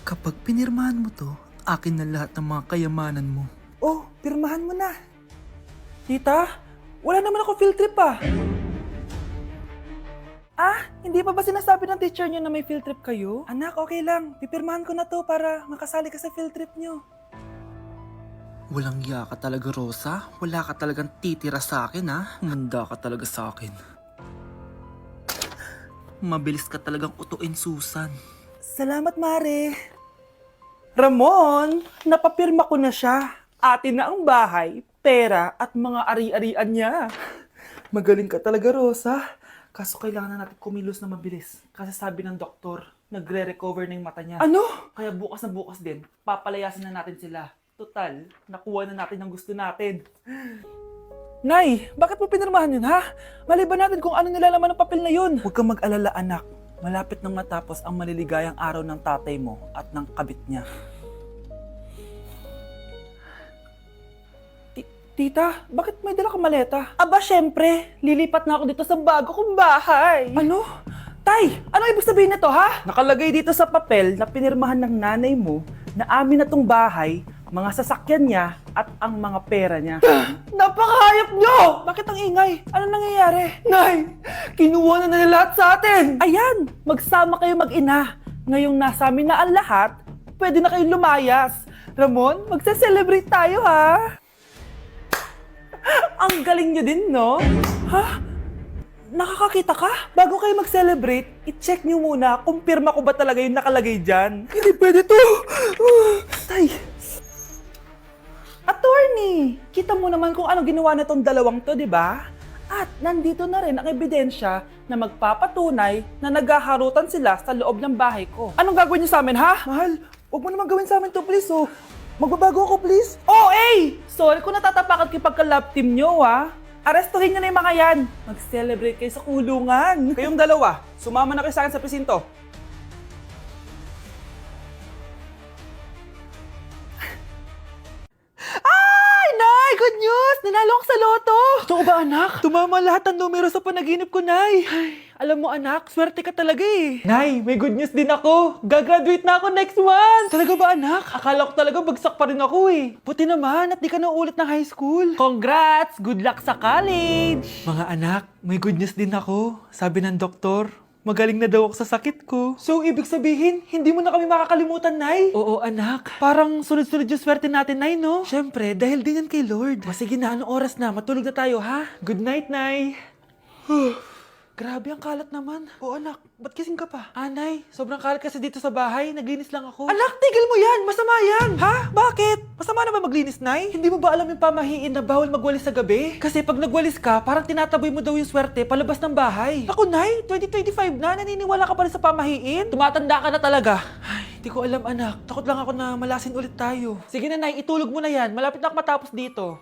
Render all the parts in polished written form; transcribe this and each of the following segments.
Kapag pinirmahan mo to, akin na lahat ng mga kayamanan mo. Oh, pirmahan mo na. Tita, wala naman ako field trip ah. Hindi pa ba sinasabi ng teacher niyo na may field trip kayo? Anak, okay lang. Pipirmahan ko na to para makasali ka sa field trip niyo. Walang iya ka talaga, Rosa. Wala ka talagang titira sa akin, ha? Manda ka talaga sa akin. Mabilis ka talagang utuin, Susan. Salamat, Mare. Ramon, napapirma ko na siya. Atin na ang bahay, pera at mga ari-arian niya. Magaling ka talaga, Rosa. Kaso kailangan na natin kumilos na mabilis. Kasi sabi ng doktor, nagre-recover na yung mata niya. Ano? Kaya bukas na bukas din, papalayasin na natin sila. Total, nakuha na natin ang gusto natin. Nay, bakit mo pinirmahan yun, ha? Maliban natin kung ano nilalaman ng papel na yun. Huwag kang mag-alala, anak. Malapit nang matapos ang maliligayang araw ng tatay mo at ng kabit niya. Tita, bakit may dala kang maleta? Aba, syempre. Lilipat na ako dito sa bago kong bahay. Ano? Tay, ano ibig sabihin nito, ha? Nakalagay dito sa papel na pinirmahan ng nanay mo na amin na tong bahay, mga sasakyan niya at ang mga pera niya. Napakahayop nyo! Bakit ang ingay? Ano nangyayari? Nay, kinuha na nila lahat sa atin! Ayan, magsama kayo mag-ina. Ngayong nasa amin na ang lahat, pwede na kayong lumayas. Ramon, magse-celebrate tayo, ha? Ang galing nyo din, no? Ha? Nakakakita ka? Bago kayo mag-celebrate, i-check nyo muna kung pirma ko ba talaga yung nakalagay dyan. Hindi pwede to! Tay! Attorney! Kita mo naman kung ano ginawa na tong dalawang to, di ba? At nandito na rin ang ebidensya na magpapatunay na naghaharutan sila sa loob ng bahay ko. Anong gagawin niyo sa amin, ha? Mahal, huwag mo naman gawin sa amin to, please, oh. Magbabago ako, please. Oh, eh! Sorry kung natatapakan kayo pagka-love team nyo, ha? Arestuhin nyo na yung mga yan. Mag-celebrate kayo sa kulungan. Kayong dalawa, sumama na kayo sa akin sa presinto. Ay, Nay! Good news! Nanalo ako sa loto! Totoo ba, anak? Tumama lahat ng numero sa panaginip ko, Nay. Ay, alam mo, anak, swerte ka talaga eh. Nay, may good news din ako. Gagraduate na ako next month. Talaga ba, anak? Akala ko talaga bagsak pa rin ako eh. Buti naman at di ka na ulit ng high school. Congrats! Good luck sa college! Mga anak, may good news din ako. Sabi ng doktor, magaling na daw ako sa sakit ko. So, ibig sabihin, hindi mo na kami makakalimutan, Nay? Oo, anak. Parang sunod-sunod yung swerte natin, Nay, no? Siyempre, dahil din yan kay Lord. Sige na, anong oras na? Matulog na tayo, ha? Good night, Nay. Grabe, ang kalat naman. Oo, anak. Ba't kising ka pa? Nay, sobrang kalat kasi dito sa bahay. Naglinis lang ako. Anak, tigil mo yan! Masama yan! Ha? Bakit? Masama na ba maglinis, Nay? Hindi mo ba alam yung pamahiin na bawal magwalis sa gabi? Kasi pag nagwalis ka, parang tinataboy mo daw yung swerte palabas ng bahay. Ako, Nay, 2025 na. Naniniwala ka pa rin sa pamahiin? Tumatanda ka na talaga. Ay, hindi ko alam, anak. Takot lang ako na malasin ulit tayo. Sige na, Nay. Itulog mo na yan. Malapit na ako matapos dito.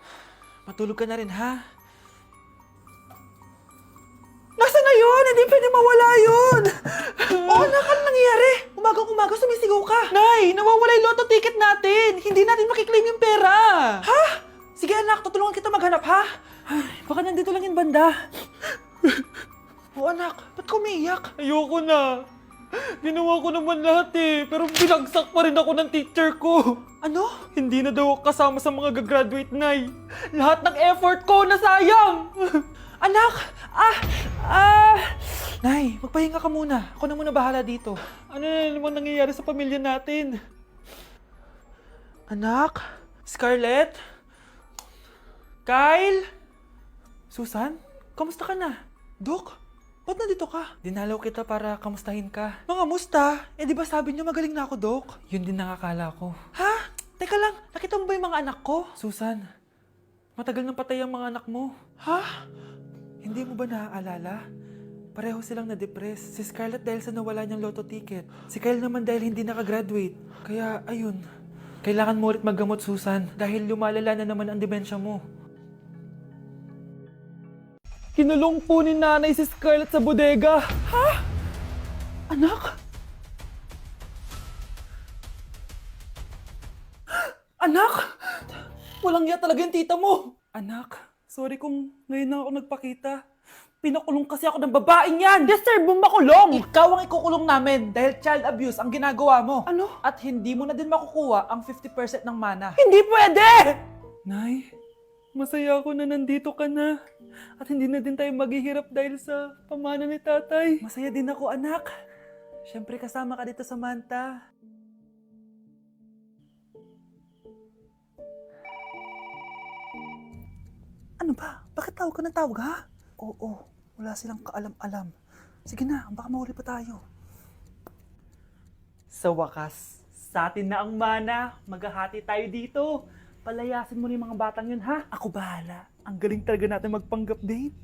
Matulog ka na rin, ha? Nasaan na yun? Hindi pwede mawala yun! Oo, anak, ano nangyayari? Umagang-umaga sumisigaw ka. Nay, nawawala yung lotto ticket natin. Hindi natin makiklaim yung pera. Ha? Sige anak, tutulungan kita maghanap, ha? Ay, baka nandito lang yung banda. Oo anak, ba't ka umiiyak? Ayoko na. Ginawa ko naman lahat eh, pero binagsak pa rin ako ng teacher ko. Ano? Hindi na daw ako kasama sa mga gagraduate, Nay. Lahat ng effort ko nasayang. Anak! Nay, magpahinga ka muna. Ako na muna bahala dito. Ano na naman nangyayari sa pamilya natin? Anak? Scarlett? Kyle? Susan? Kamusta ka na? Dok? Ba't nandito ka? Dinalaw kita para kamustahin ka. Mga musta? Eh di ba sabi niyo magaling na ako, Dok? Yun din nakakala ko. Ha? Teka lang, nakita mo ba yung mga anak ko? Susan, matagal nang patay ang mga anak mo. Ha? Hindi mo ba naaalala? Pareho silang na-depress. Si Scarlett dahil sa nawala niyang lotto ticket. Si Kyle naman dahil hindi nakagraduate. Kaya, ayun. Kailangan mo ulit maggamot, Susan. Dahil lumalala na naman ang demensya mo. Kinulong po ni nanay si Scarlett sa bodega. Ha? Anak? Anak? Walang iya talaga yung tita mo. Anak, sorry kung ngayon na ako nagpakita. Pinakulong kasi ako ng babaeng yan! Deserve mong makulong! Ikaw ang ikukulong namin dahil child abuse ang ginagawa mo. Ano? At hindi mo na din makukuha ang 50% ng mana. Hindi pwede! Nay, masaya ako na nandito ka na. At hindi na din tayo maghihirap dahil sa pamana ni tatay. Masaya din ako, anak. Siyempre kasama ka dito sa Manta. Ano ba? Bakit tawag ka ng tawag, ha? Oo, wala silang kaalam-alam. Sige na, baka mahuli pa tayo. Sa wakas, sa atin na ang mana. Maghahati tayo dito. Palayasin mo na yung mga batang yun, ha? Ako bahala. Ang galing talaga natin magpanggap date.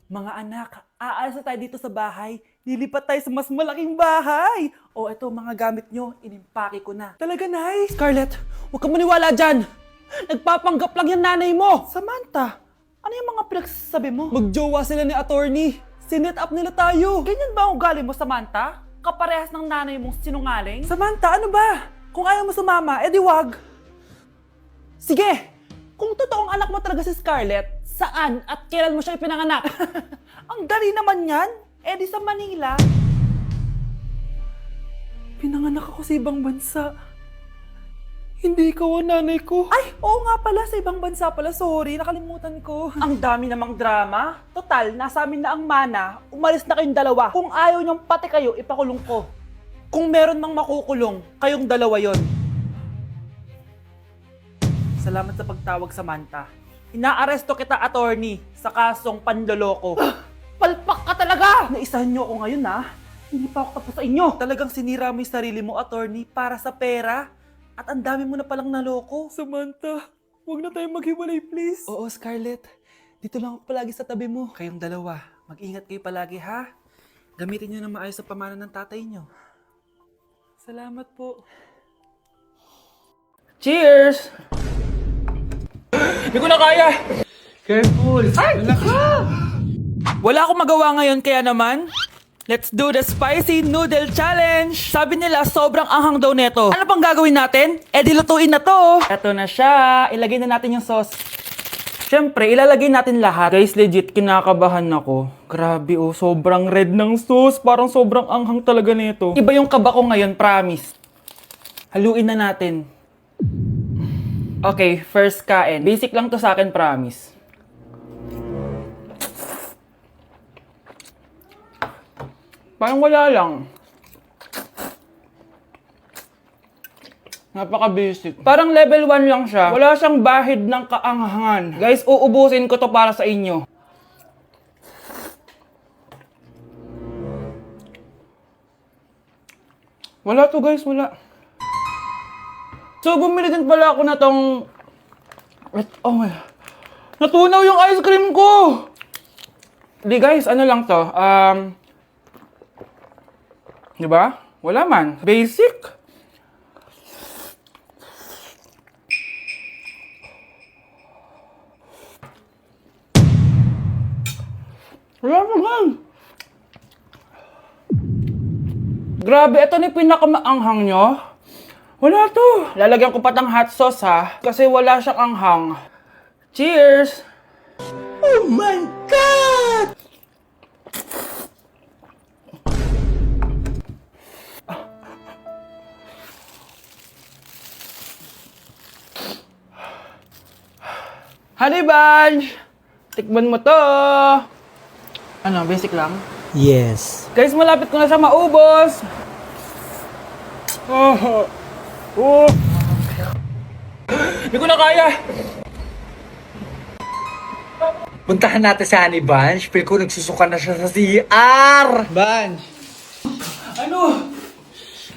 Mga anak, aalis na tayo dito sa bahay. Lilipat tayo sa mas malaking bahay. O eto, mga gamit nyo, inimpake ko na. Talaga, Nay? Scarlett, huwag kang maniwala dyan. Nagpapanggap lang yung nanay mo. Samantha, ano yung mga pinagsasabi mo? Magjowa sila ni attorney. Sinet up nila tayo. Ganyan ba ang ugali mo, Samantha? Kaparehas ng nanay mong sinungaling? Samantha, ano ba? Kung ayaw mo sumama, edi wag. Sige, kung totoong anak mo talaga si Scarlett, saan at kailan mo siya ipinanganak? Ang dali naman yan. Edi sa Manila. Pinanganak ako sa ibang bansa. Hindi ikaw ang nanay ko. Ay, oo nga pala, sa ibang bansa pala. Sorry, nakalimutan ko. Ang dami namang drama. Total, nasa amin na ang mana. Umalis na kayong dalawa. Kung ayaw niyong pati kayo, ipakulong ko. Kung meron mang makukulong, kayong dalawa yon. Salamat sa pagtawag, Samantha. Inaaresto kita, attorney, sa kasong panloloko. Palpak ka talaga! Naisahan niyo ako ngayon, ha? Hindi pa ako tapos sa inyo. Talagang sinira mo yung sarili mo, attorney, para sa pera. At ang dami mo na palang naloko. Samantha, huwag na tayong maghiwalay, please. Oo, Scarlett. Dito lang ako palagi sa tabi mo. Kayong dalawa, mag-ingat kayo palagi, ha? Gamitin niyo na maayos sa pamana ng tatay niyo. Salamat po. Cheers! Hindi ko na kaya! Careful! Ay! Wala akong magawa ngayon, kaya naman, let's do the spicy noodle challenge! Sabi nila, sobrang anghang daw neto. Ano pang gagawin natin? Eh, dilutuin na to! Eto na siya. Ilagay na natin yung sauce. Siyempre, ilalagay natin lahat. Guys, legit, kinakabahan ako. Grabe oh, sobrang red ng sauce. Parang sobrang anghang talaga nito. Iba yung kaba ko ngayon, promise. Haluin na natin. Okay, first kain. Basic lang to sa akin, promise. Parang wala lang. Napaka-basic. Parang level 1 lang siya. Wala siyang bahid ng kaanghangan. Guys, uubusin ko to para sa inyo. Wala to, guys, wala. So, bumili din pala ako na tong... Oh my... Natunaw yung ice cream ko! Di guys, ano lang to? Diba? Wala man. Basic. Wala naman. Grabe, ito na yung pinakamaanghang nyo. Wala to. Lalagyan ko pa ng hot sauce, ha? Kasi wala siyang anghang. Cheers! Oh my God! Honey Bunch! Tikman mo to! Ano, basic lang? Yes. Guys, malapit ko na siya maubos! Hindi ko na kaya! Puntahan natin si Honey Bunch. Feel ko nagsusuka na siya sa CR. Bunch! Ano?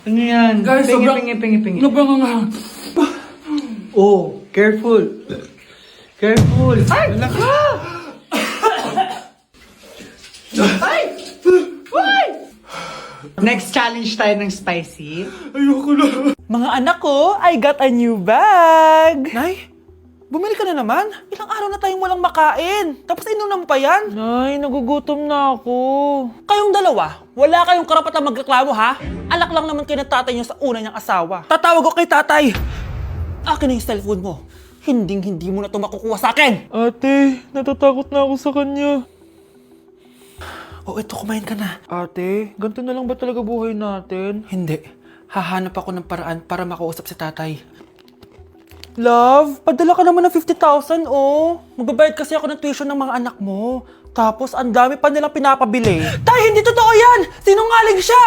Ano yan? Guys, pingi, sobrang- pingi. Ano ba nga? Oh, careful. Careful. Ay! Ay! Ay! Next challenge tayo ng spicy. Ayoko na. Mga anak ko, I got a new bag. Nay, bumili ka na naman? Ilang araw na tayong walang makain. Tapos inunan pa yan? Nay, nagugutom na ako. Kayong dalawa, wala kayong karapatan magreklamo, ha? Alak lang naman kayo ng tatay niyo sa una niyang asawa. Tatawag ko kay tatay. Akin na yung cellphone mo. Hindi mo na ito makukuha sa akin. Ate, natatakot na ako sa kanya. O ito, kumain ka na. Ate, ganito na lang ba talaga buhay natin? Hindi. Hahanap ako ng paraan para makausap si tatay. Love, padala ka naman ng 50,000, oh. Magbabayad kasi ako ng tuition ng mga anak mo. Tapos, ang dami pa nilang pinapabili. Tay, hindi totoo yan! Sinungaling siya!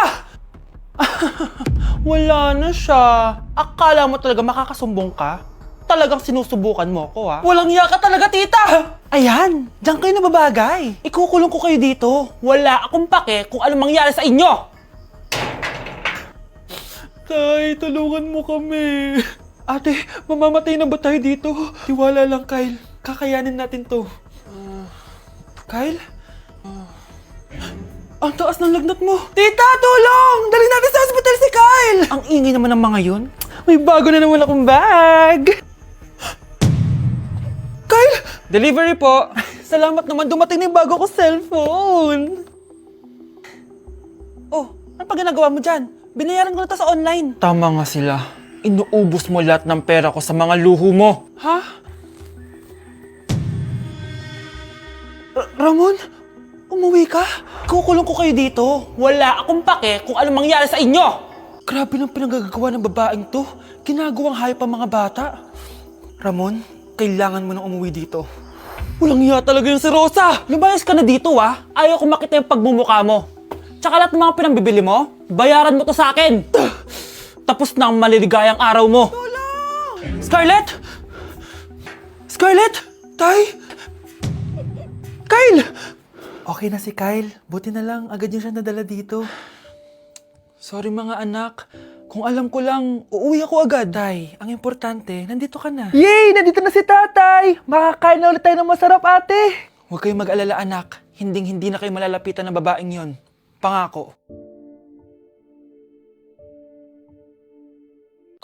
Wala na siya. Akala mo talaga makakasumbong ka? Talagang sinusubukan mo ko, ha? Walang iya ka talaga, tita! Ayan, diyan kayo nababagay. Ikukulong ko kayo dito. Wala akong pake kung ano mangyari sa inyo! Tay, tulungan mo kami. Ate, mamamatay na ba tayo dito? Tiwala lang, Kyle. Kakayanin natin to. Kyle? Ang taas ng lagnat mo! Tita, tulong! Dali natin sa hospital si Kyle! Ang ingay naman ng mga yun. May bago na naman akong bag! Kyle! Delivery po! Salamat naman, dumating na yung bago ko cellphone! Oh, ano pa ginagawa mo dyan? Binayaran ko na to sa online. Tama nga sila. Inuubos mo lahat ng pera ko sa mga luho mo. Ha? Ramon? Umuwi ka? Kukulong ko kayo dito. Wala akong pake kung ano mangyari sa inyo. Grabe ng pinagagawa ng babaeng to. Ginagawang hayop ang mga bata. Ramon, kailangan mo nang umuwi dito. Walang iya talaga yung si Rosa. Lumayas ka na dito, ah. Ayaw ko makita yung pagmumukha mo. Tsaka lahat ng mga pinambibili mo, bayaran mo to sa akin. Tapos na ang maliligayang araw mo. Tulong! Scarlett! Scarlett! Tay! Kyle! Okay na si Kyle. Buti na lang, agad niya siya nadala dito. Sorry mga anak. Kung alam ko lang, uuwi ako agad. Tay, ang importante, nandito ka na. Yay! Nandito na si tatay! Makakain na ulit tayo ng masarap, ate! Huwag kayong mag-alala, anak. Hinding-hindi na kayo malalapitan ng babaeng yon. Pangako.